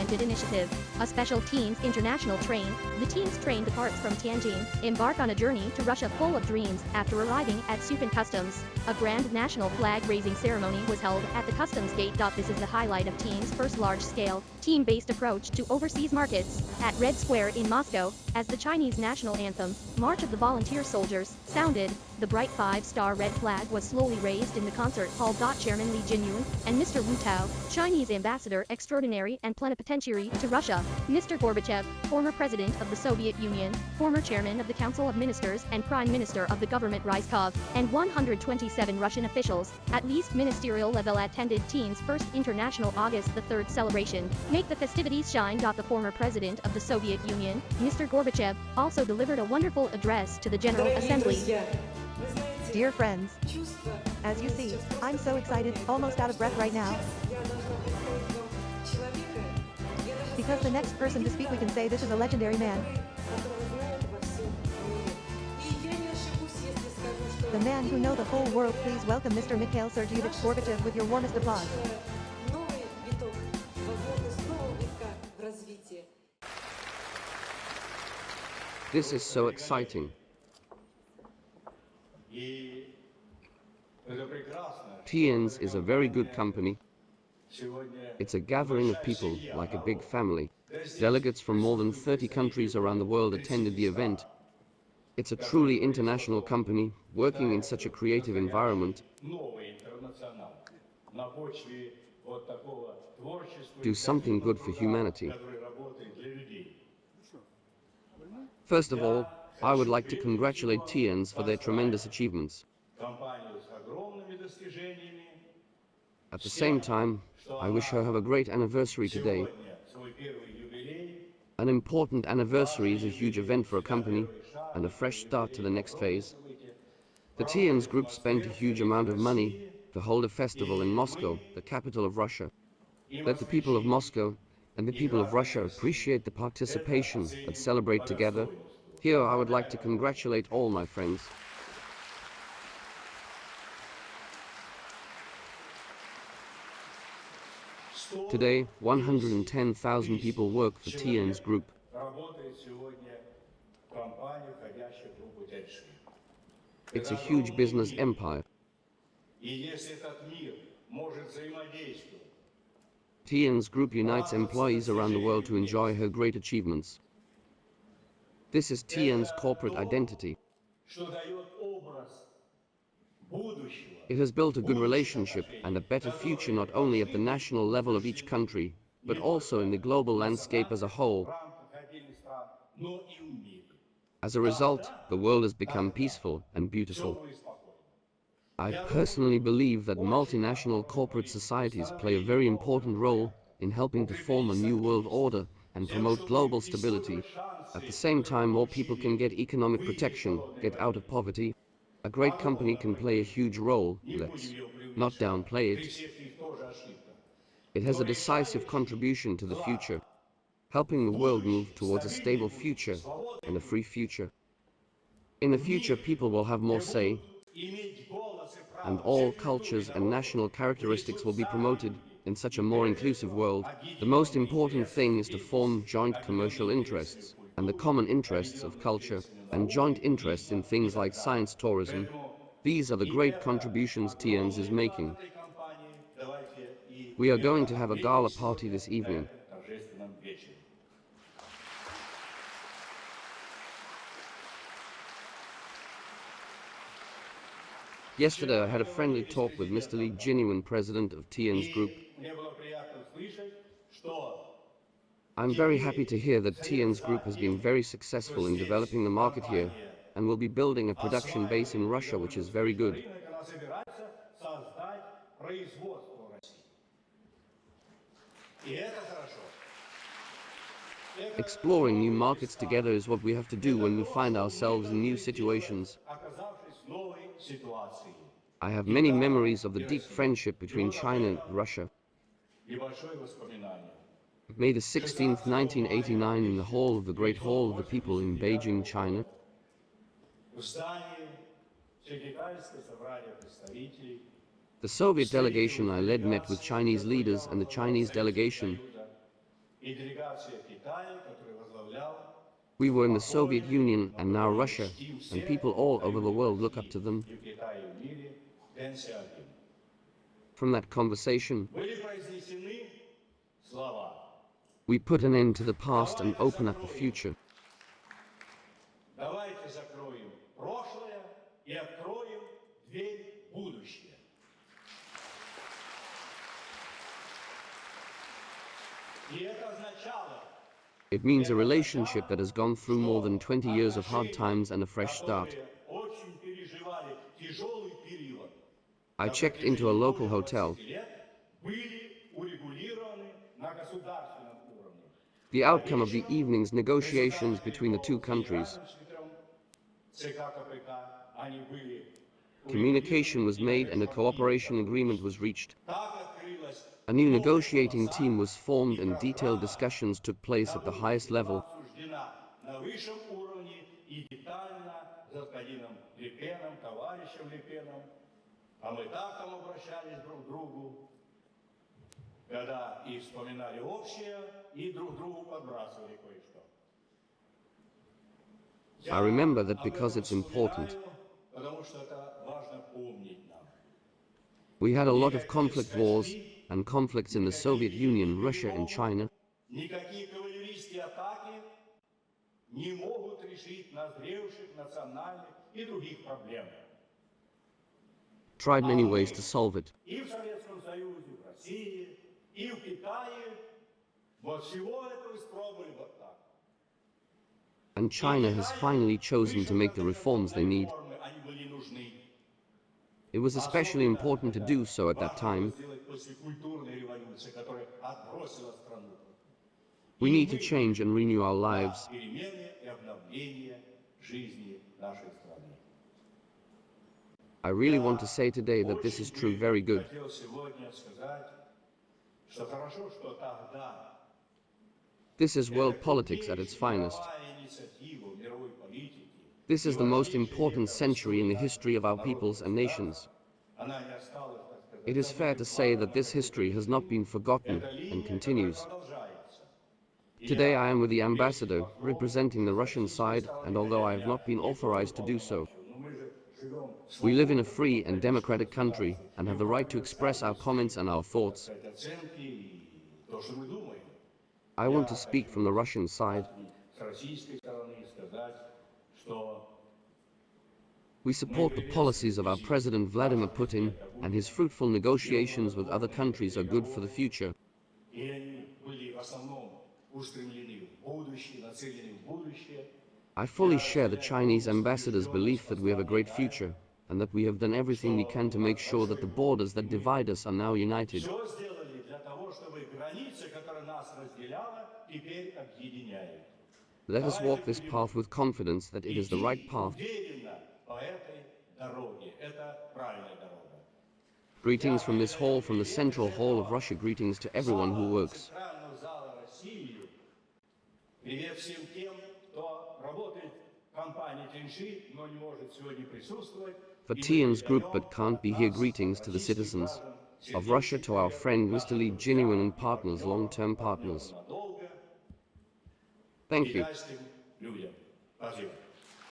government-oriented initiative. A special TIENS international train, the TIENS train departs from Tianjin, embark on a journey to Russia full of dreams. After arriving at Supan Customs, a grand national flag-raising ceremony was held at the customs gate. This is the highlight of TIENS' first large-scale, team-based approach to overseas markets. At Red Square in Moscow, as the Chinese national anthem, March of the Volunteer Soldiers, sounded, the bright five-star red flag was slowly raised in the concert hall. Chairman Li Jinyun and Mr. Wu Tao, Chinese ambassador extraordinary and plenipotentiary to Russia, Mr. Gorbachev, former president of the Soviet Union, former chairman of the Council of Ministers and prime minister of the government Ryzhkov, and 127 Russian officials, at least ministerial level, attended TIENS' first international August the 3rd celebration. Make the festivities shine. The former president of the Soviet Union, Mr. Gorbachev, also delivered a wonderful address to the General Assembly. Dear friends, as you see, I'm so excited, almost out of breath right now. Because the next person to speak, we can say this is a legendary man. The man who knows the whole world. Please welcome Mr. Mikhail Sergeyevich Gorbachev with your warmest applause. This is so exciting. TIENS is a very good company. It's a gathering of people, like a big family. Delegates from more than 30 countries around the world attended the event. It's a truly international company, working in such a creative environment. Do something good for humanity. First of all, I would like to congratulate TIENS for their tremendous achievements. At the same time, I wish her have a great anniversary today. An important anniversary is a huge event for a company, and a fresh start to the next phase. The TIENS group spent a huge amount of money to hold a festival in Moscow, the capital of Russia. Let the people of Moscow and the people of Russia appreciate the participation and celebrate together. Here I would like to congratulate all my friends. Today, 110,000 people work for TIENS Group. It's a huge business empire. TIENS Group unites employees around the world to enjoy her great achievements. This is TIENS' corporate identity. It has built a good relationship and a better future not only at the national level of each country, but also in the global landscape as a whole. As a result, the world has become peaceful and beautiful. I personally believe that multinational corporate societies play a very important role in helping to form a new world order and promote global stability. At the same time, more people can get economic protection, get out of poverty. A great company can play a huge role, let's not downplay it. It has a decisive contribution to the future, helping the world move towards a stable future and a free future. In the future, people will have more say, and all cultures and national characteristics will be promoted in such a more inclusive world. The most important thing is to form joint commercial interests, and the common interests of culture, and joint interests in things like science, tourism. These are the great contributions TIENS is making. We are going to have a gala party this evening. Yesterday I had a friendly talk with Mr. Li Jinyun, president of TIENS Group. I'm very happy to hear that TIENS Group has been very successful in developing the market here, and will be building a production base in Russia, which is very good. Exploring new markets together is what we have to do when we find ourselves in new situations. I have many memories of the deep friendship between China and Russia. May the 16th, 1989, in the hall of the Great Hall of the People in Beijing, China. The Soviet delegation I led met with Chinese leaders and the Chinese delegation. We were in the Soviet Union and now Russia, and people all over the world look up to them. From that conversation, we put an end to the past and open up the future. Давайте закроем прошлое и откроем дверь в будущее. И это означало, It means a relationship that has gone through more than 20 years of hard times and a fresh start. которые очень переживали тяжелый период, I на checked into a протяжении local более hotel. 20 лет были урегулированы на государственном уровне. The outcome of the evening's negotiations between the two countries. Communication was made and a cooperation agreement was reached. A new negotiating team was formed and detailed discussions took place at the highest level. I remember that because it's important. We had a lot of conflict wars and conflicts in the Soviet Union, Russia and China. Никакие кавалерийские атаки не могут решить назревших национальных и других проблем. Tried many ways to solve it. И в Советском Союзе, в России, и в Китае. Вот всего этого испробовали вот так. And China has finally chosen to make the reforms they need. Они были нужны. It was especially important to do so at that time. We need to change and renew our lives. I really want to say today that this is true very good. This is world politics at its finest. This is the most important century in the history of our peoples and nations. It is fair to say that this history has not been forgotten and continues. Today I am with the ambassador representing the Russian side, and although I have not been authorized to do so, we live in a free and democratic country and have the right to express our comments and our thoughts. I want to speak from the Russian side. We support the policies of our President Vladimir Putin, and his fruitful negotiations with other countries are good for the future. I fully share the Chinese ambassador's belief that we have a great future, and that we have done everything we can to make sure that the borders that divide us are now united. Let us walk this path with confidence that it is the right path. Greetings from this hall, from the Central Hall of Russia. Greetings to everyone who works. For TIENS Group but can't be here. Greetings to the citizens of Russia, to our friend Mr. Lee, genuine and partners, long-term partners. Thank you.